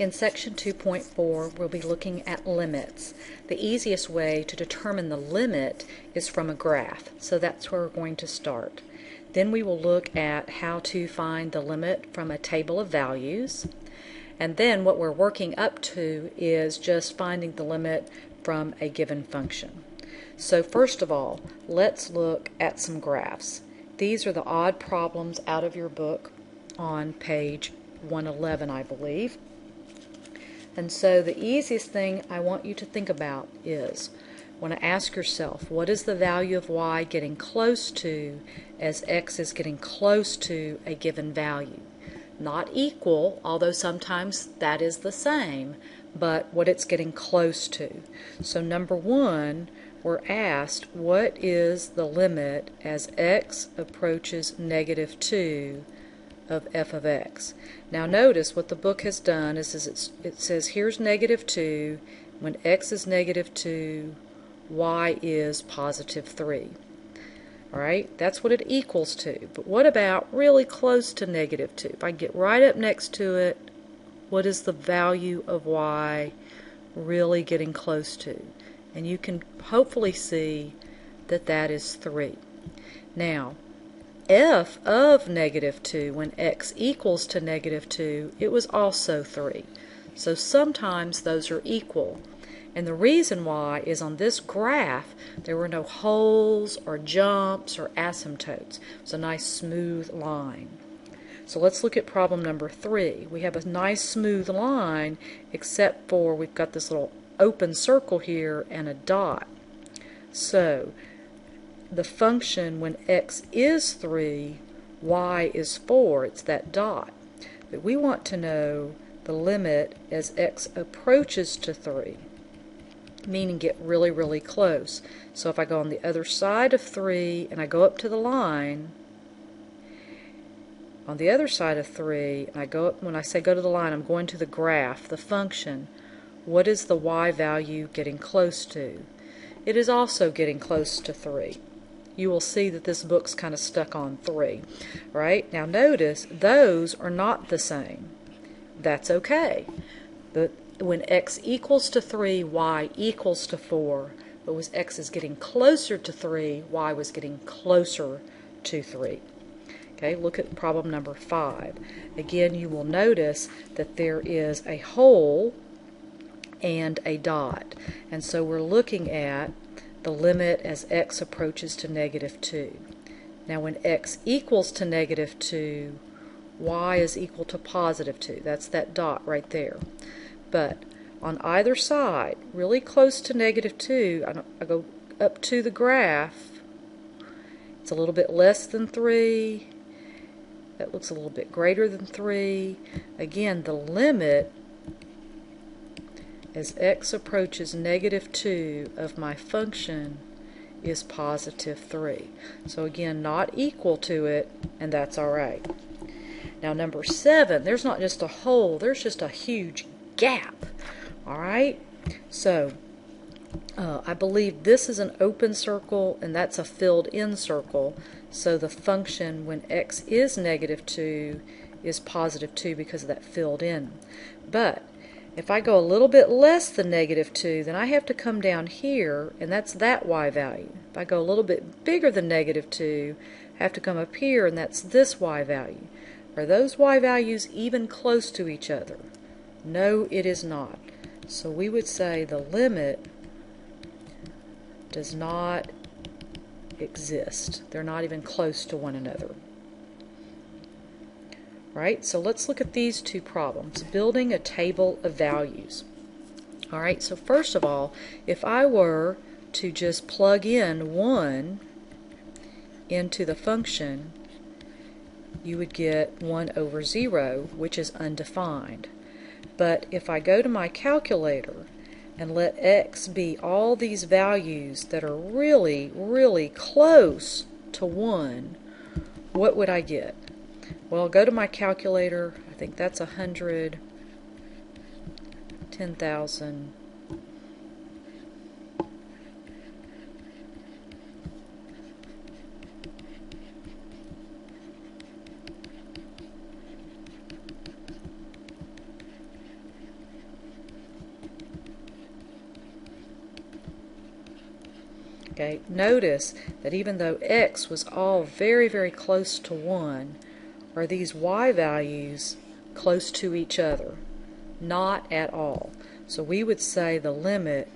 In section 2.4, we'll be looking at limits. The easiest way to determine the limit is from a graph, so that's where we're going to start. Then we will look at how to find the limit from a table of values, and then what we're working up to is just finding the limit from a given function. So first of all, let's look at some graphs. These are the odd problems out of your book on page 111, I believe. And so the easiest thing I want you to think about is, want to ask yourself, what is the value of y getting close to as x is getting close to a given value? Not equal, although sometimes that is the same, but what it's getting close to. So number one, we're asked, what is the limit as x approaches negative 2 of f of x? Now notice what the book has done is it says here's negative 2, when x is negative 2, y is positive 3. Alright, that's what it equals to. But what about really close to negative 2? If I get right up next to it, what is the value of y really getting close to? And you can hopefully see that that is 3. Now, f of negative 2, when x equals to negative 2, it was also 3. So sometimes those are equal. And the reason why is on this graph there were no holes or jumps or asymptotes. It's a nice smooth line. So let's look at problem number 3. We have a nice smooth line except for we've got this little open circle here and a dot. So the function when x is 3, y is 4, it's that dot. But we want to know the limit as x approaches to 3, meaning get really, really close. So if I go on the other side of 3 and I go up to the line, on the other side of 3, and I go up, when I say go to the line, I'm going to the graph, the function. What is the y value getting close to? It is also getting close to 3. You will see that this book's kind of stuck on 3. Right? Now notice, those are not the same. That's okay. But when x equals to 3, y equals to 4. But when x is getting closer to 3, y was getting closer to 3. Okay, look at problem number 5. Again, you will notice that there is a hole and a dot. And so we're looking at the limit as x approaches to negative 2. Now when x equals to negative 2, y is equal to positive 2. That's that dot right there. But on either side, really close to negative 2, I go up to the graph. It's a little bit less than 3. That looks a little bit greater than 3. Again, the limit as x approaches negative 2 of my function is positive 3. So again, not equal to it, and that's alright. Now number 7, there's not just a hole, there's just a huge gap. Alright? So, I believe this is an open circle, and that's a filled in circle. So the function when x is negative 2 is positive 2 because of that filled in. But if I go a little bit less than negative 2, then I have to come down here, and that's that y value. If I go a little bit bigger than negative 2, I have to come up here, and that's this y value. Are those y values even close to each other? No, it is not. So we would say the limit does not exist. They're not even close to one another. Right, so let's look at these two problems. Building a table of values. Alright, so first of all, if I were to just plug in 1 into the function, you would get 1 over 0, which is undefined. But if I go to my calculator and let x be all these values that are really, really close to 1, what would I get? Well, I'll go to my calculator. I think that's 100, 10,000, 10,000. Okay, notice that even though x was all very, very close to 1, are these y values close to each other? Not at all. So we would say the limit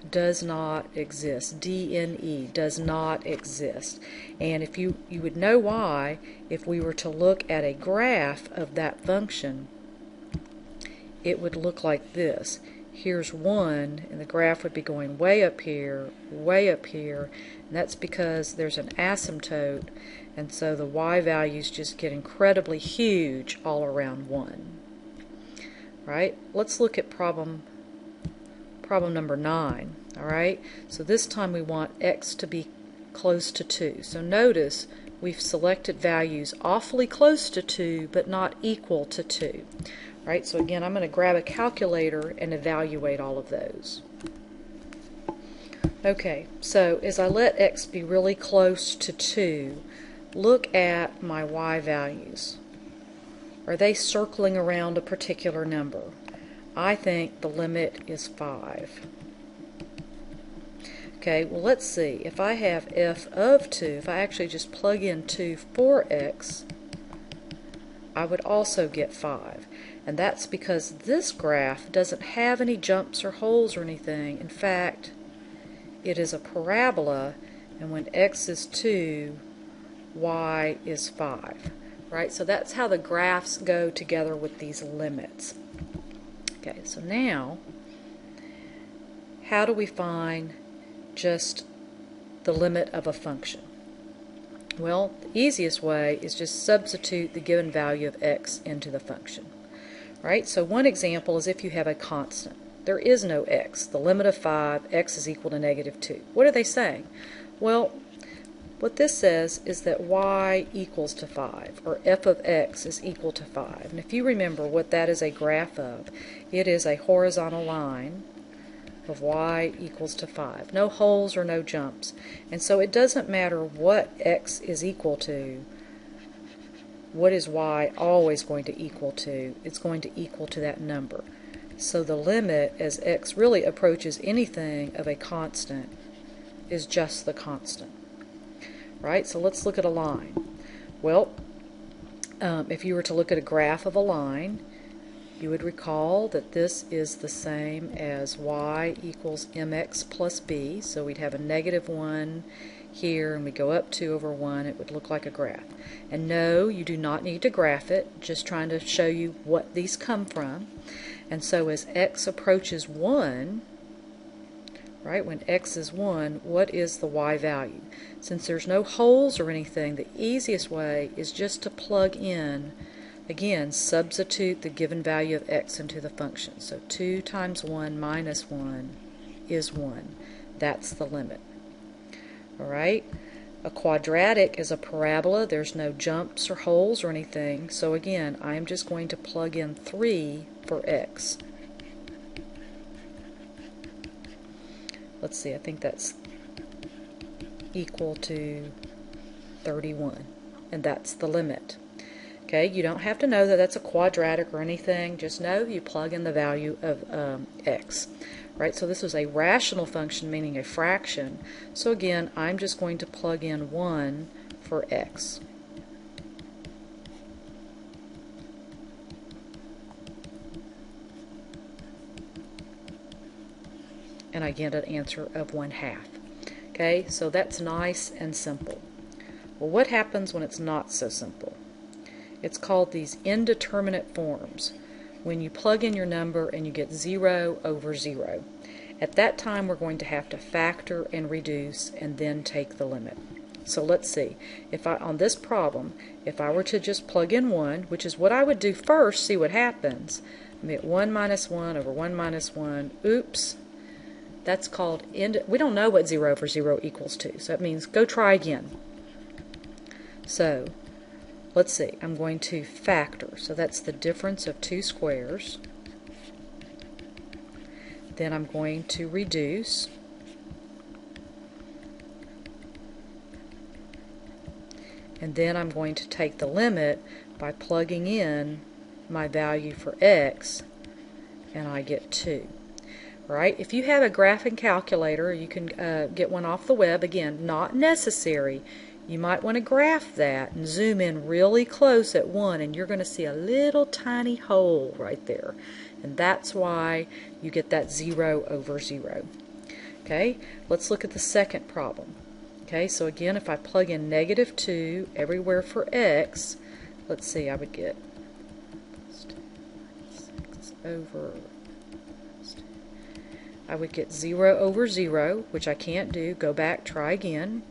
does not exist. DNE does not exist. And if you would know why if we were to look at a graph of that function, it would look like this. Here's 1, and the graph would be going way up here, and that's because there's an asymptote, and so the y values just get incredibly huge all around 1. Right? Let's look at problem number 9. Alright, so this time we want x to be close to 2. So notice we've selected values awfully close to 2 but not equal to 2. Right, so again I'm going to grab a calculator and evaluate all of those. Okay, so as I let x be really close to 2, look at my y values. Are they circling around a particular number? I think the limit is 5. Okay, well let's see. If I have f of 2, if I actually just plug in 2 for x, I would also get 5. And that's because this graph doesn't have any jumps or holes or anything. In fact, it is a parabola, and when x is 2, y is 5. Right? So that's how the graphs go together with these limits. Okay, so now, how do we find just the limit of a function? Well, the easiest way is just substitute the given value of x into the function. Right? So one example is if you have a constant. There is no x. The limit of 5, x is equal to -2. What are they saying? Well, what this says is that y equals to 5, or f of x is equal to 5. And if you remember what that is a graph of, it is a horizontal line of y equals to 5. No holes or no jumps. And so it doesn't matter what x is equal to. What is y always going to equal to? It's going to equal to that number. So the limit as x really approaches anything of a constant is just the constant. Right? So let's look at a line. Well, if you were to look at a graph of a line, you would recall that this is the same as y equals mx plus b. So we'd have a -1 here, and we go up 2 over 1. It would look like a graph. And no, you do not need to graph it, just trying to show you what these come from. And so as x approaches 1, right, when x is 1, what is the y value? Since there's no holes or anything, the easiest way is just to plug in, again, substitute the given value of x into the function. So 2 times 1 minus 1 is 1. That's the limit. Alright? A quadratic is a parabola. There's no jumps or holes or anything. So again, I'm just going to plug in 3 for x. Let's see, I think that's equal to 31. And that's the limit. Okay, you don't have to know that that's a quadratic or anything. Just know you plug in the value of x. Right, so this is a rational function, meaning a fraction. So again, I'm just going to plug in 1 for x. And I get an answer of 1/2. Okay, so that's nice and simple. Well, what happens when it's not so simple? It's called these indeterminate forms. When you plug in your number and you get 0 over 0. At that time we're going to have to factor and reduce and then take the limit. So let's see. On this problem, if I were to just plug in 1, which is what I would do first, see what happens. I get 1 minus 1 over 1 minus 1. Oops. That's called, we don't know what 0 over 0 equals to. So that means go try again. So let's see, I'm going to factor. So that's the difference of 2 squares. Then I'm going to reduce. And then I'm going to take the limit by plugging in my value for x, and I get 2. Right? If you have a graphing calculator, you can get one off the web. Again, not necessary. You might want to graph that and zoom in really close at 1, and you're going to see a little tiny hole right there. And that's why you get that 0 over 0. Okay, let's look at the second problem. Okay, so again, if I plug in -2 everywhere for x, let's see, I would get 6 over... I would get 0 over 0, which I can't do. Go back, try again.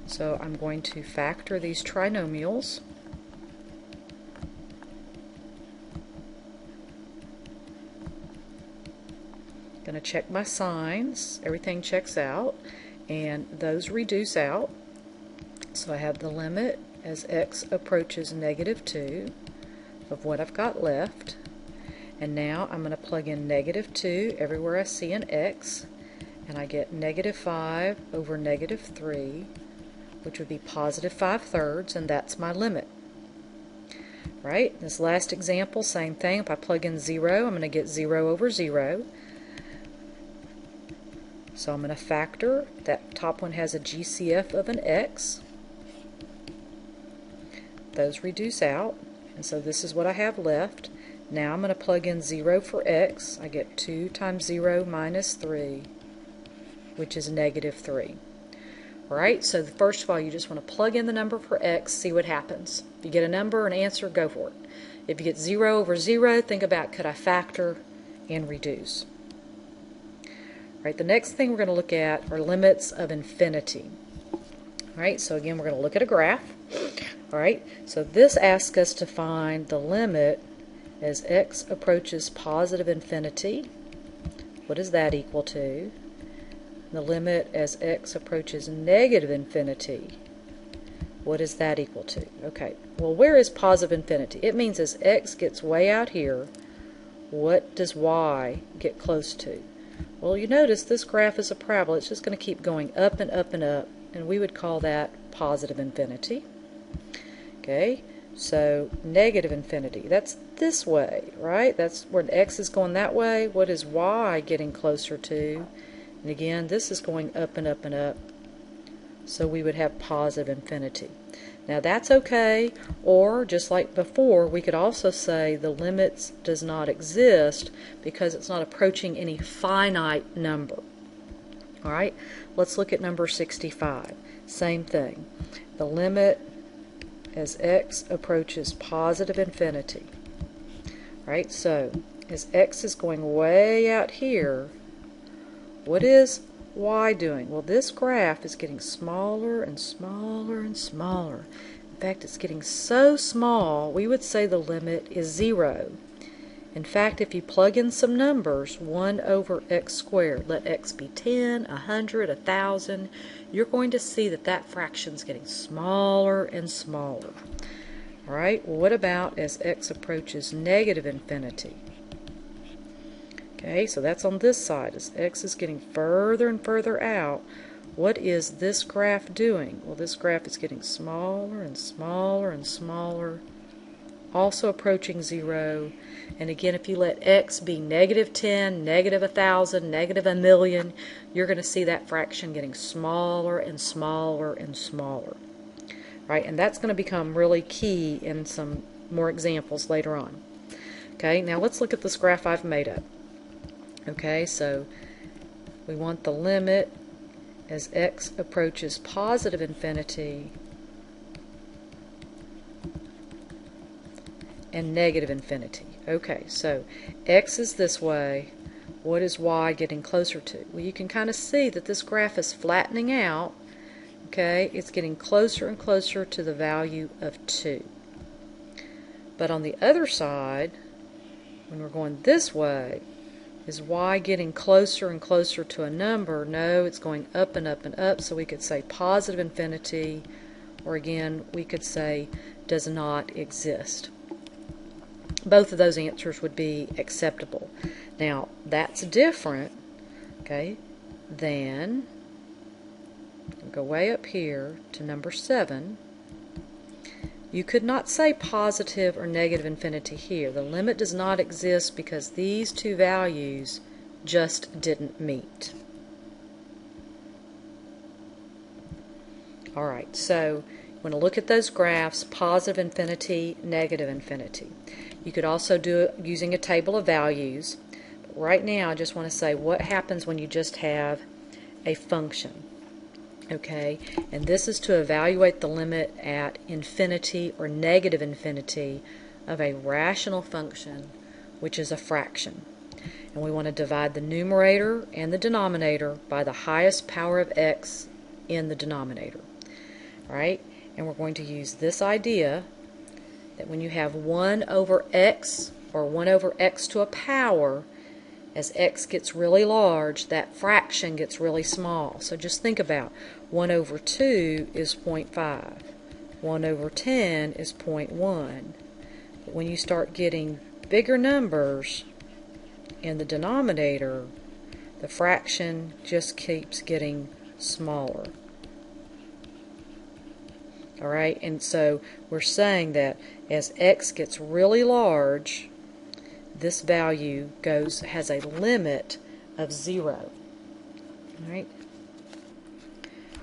So I'm going to factor these trinomials. Going to check my signs. Everything checks out, and those reduce out. So I have the limit as x approaches -2 of what I've got left. And now I'm going to plug in -2 everywhere I see an x, and I get -5 over -3, which would be +5/3, and that's my limit. Right? This last example, same thing. If I plug in 0, I'm going to get 0 over 0. So I'm going to factor. That top one has a GCF of an x. Those reduce out, and so this is what I have left. Now I'm going to plug in 0 for x. I get 2 times 0 minus 3, which is -3. Alright, so first of all, you just want to plug in the number for x, see what happens. If you get a number, an answer, go for it. If you get 0 over 0, think about, could I factor and reduce? Alright, the next thing we're going to look at are limits of infinity. Alright, so again, we're going to look at a graph. Alright, so this asks us to find the limit as x approaches positive infinity. What is that equal to? The limit as x approaches negative infinity. What is that equal to? Okay, well, where is positive infinity? It means as x gets way out here, what does y get close to? Well, you notice this graph is a parabola. It's just going to keep going up and up and up, and we would call that positive infinity. Okay, so negative infinity, that's this way, right? That's where x is going that way. What is y getting closer to? And again, this is going up and up and up, so we would have positive infinity. Now that's okay, or just like before, we could also say the limits does not exist because it's not approaching any finite number. Alright, let's look at number 65. Same thing. The limit as x approaches positive infinity. Right, so as x is going way out here, what is y doing? Well, this graph is getting smaller and smaller and smaller. In fact, it's getting so small, we would say the limit is 0. In fact, if you plug in some numbers, 1 over x squared, let x be 10, 100, 1,000, you're going to see that that fraction is getting smaller and smaller. Alright, well, what about as x approaches negative infinity? Okay, so that's on this side. As x is getting further and further out, what is this graph doing? Well, this graph is getting smaller and smaller and smaller, also approaching 0. And again, if you let x be -10, -1,000, -1,000,000, you're going to see that fraction getting smaller and smaller and smaller. Right? And that's going to become really key in some more examples later on. Okay, now let's look at this graph I've made up. Okay, so we want the limit as x approaches positive infinity and negative infinity. Okay, so x is this way. What is y getting closer to? Well, you can kind of see that this graph is flattening out. Okay, it's getting closer and closer to the value of 2. But on the other side, when we're going this way, is y getting closer and closer to a number? No, it's going up and up and up, so we could say positive infinity, or again, we could say does not exist. Both of those answers would be acceptable. Now, that's different, okay, than, go way up here to number 7, You could not say positive or negative infinity here. The limit does not exist because these two values just didn't meet. Alright, so you want to look at those graphs, positive infinity, negative infinity. You could also do it using a table of values. But right now I just want to say what happens when you just have a function. Okay, and this is to evaluate the limit at infinity or negative infinity of a rational function, which is a fraction. And we want to divide the numerator and the denominator by the highest power of x in the denominator. Right? And we're going to use this idea that when you have 1 over x or 1 over x to a power, as x gets really large, that fraction gets really small. So just think about 1 over 2 is 0.5. 1 over 10 is 0.1. But when you start getting bigger numbers in the denominator, the fraction just keeps getting smaller. Alright, and so we're saying that as x gets really large, this value has a limit of 0. Alright?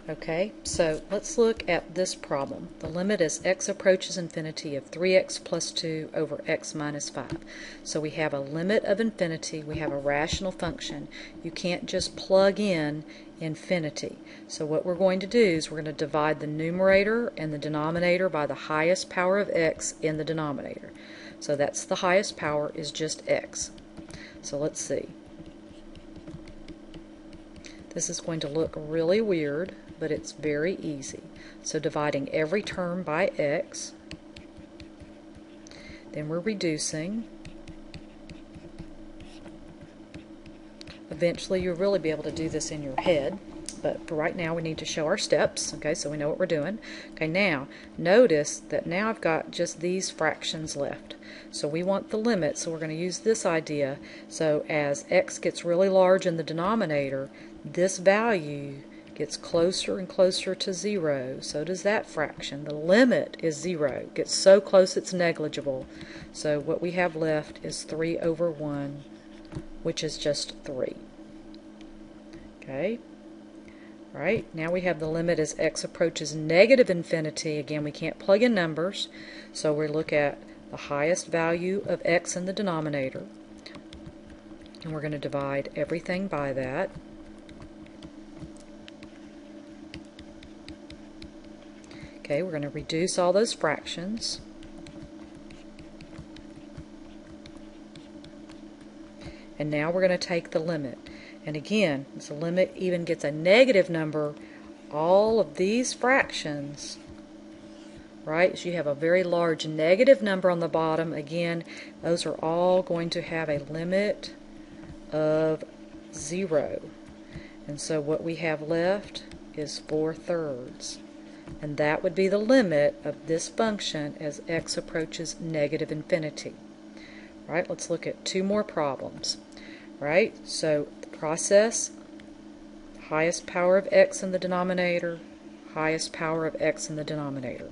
Okay, so let's look at this problem. The limit as x approaches infinity of 3x plus 2 over x minus 5. So we have a limit of infinity, we have a rational function. You can't just plug in infinity. So what we're going to do is we're going to divide the numerator and the denominator by the highest power of x in the denominator. So that's the highest power is just x. So let's see. This is going to look really weird, but it's very easy. So dividing every term by x, then we're reducing. Eventually you'll really be able to do this in your head, but for right now we need to show our steps, okay, so we know what we're doing. Okay, now notice that now I've got just these fractions left. So we want the limit, so we're going to use this idea. So as x gets really large in the denominator, this value gets closer and closer to 0. So does that fraction. The limit is 0. It gets so close it's negligible. So what we have left is 3 over 1, which is just 3. Okay. Right, now we have the limit as x approaches negative infinity. Again, we can't plug in numbers, so we look at the highest value of x in the denominator, and we're going to divide everything by that. Okay, we're going to reduce all those fractions. And now we're going to take the limit. And again, as the limit even gets a negative number, all of these fractions, right, so you have a very large negative number on the bottom. Again, those are all going to have a limit of 0. And so what we have left is 4/3. And that would be the limit of this function as x approaches negative infinity. Right, let's look at 2 more problems. Right, so the process, highest power of x in the denominator, highest power of x in the denominator.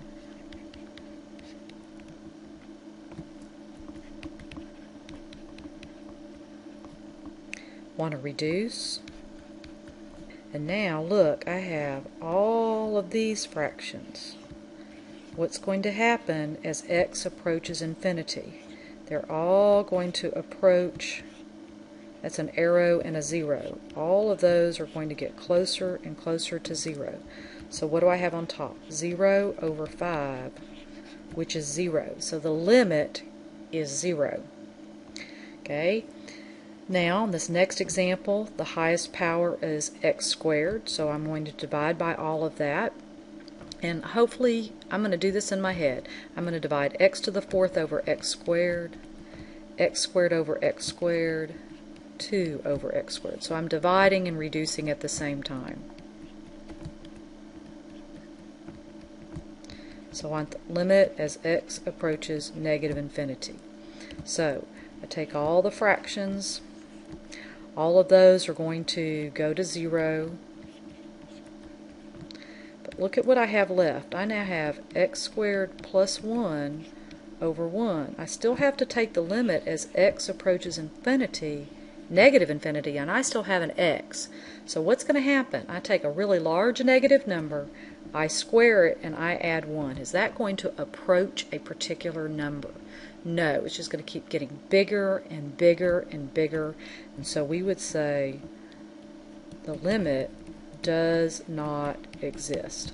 Want to reduce. And now look, I have all of these fractions. What's going to happen as x approaches infinity? They're all going to approach. That's an arrow and a 0. All of those are going to get closer and closer to 0. So what do I have on top? 0 over 5, which is 0. So the limit is 0. Okay. Now, in this next example, the highest power is x squared. So I'm going to divide by all of that. And hopefully, I'm going to do this in my head. I'm going to divide x to the 4th over x squared over x squared, 2 over x squared. So I'm dividing and reducing at the same time. So I want the limit as x approaches negative infinity. So I take all the fractions. All of those are going to go to 0. But look at what I have left. I now have x squared plus 1 over 1. I still have to take the limit as x approaches infinity, negative infinity, and I still have an x. So what's going to happen? I take a really large negative number, I square it, and I add 1. Is that going to approach a particular number? No, it's just going to keep getting bigger and bigger and bigger. And so we would say the limit does not exist.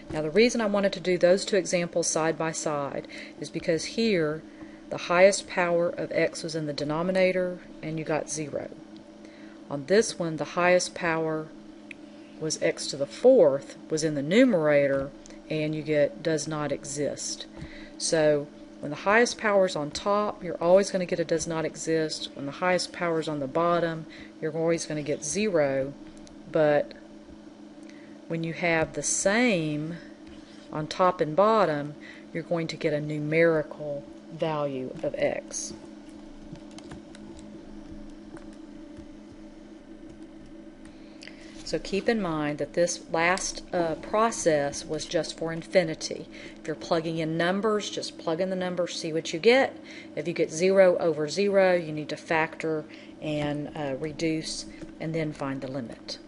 Now the reason I wanted to do those two examples side by side is because here the highest power of x was in the denominator and you got 0. On this one the highest power was x to the 4th was in the numerator and you get does not exist. So when the highest power is on top, you're always going to get a does not exist. When the highest power is on the bottom, you're always going to get 0. But when you have the same on top and bottom, you're going to get a numerical value of x. So keep in mind that this last process was just for infinity. If you're plugging in numbers, just plug in the numbers, see what you get. If you get 0 over 0, you need to factor and reduce and then find the limit.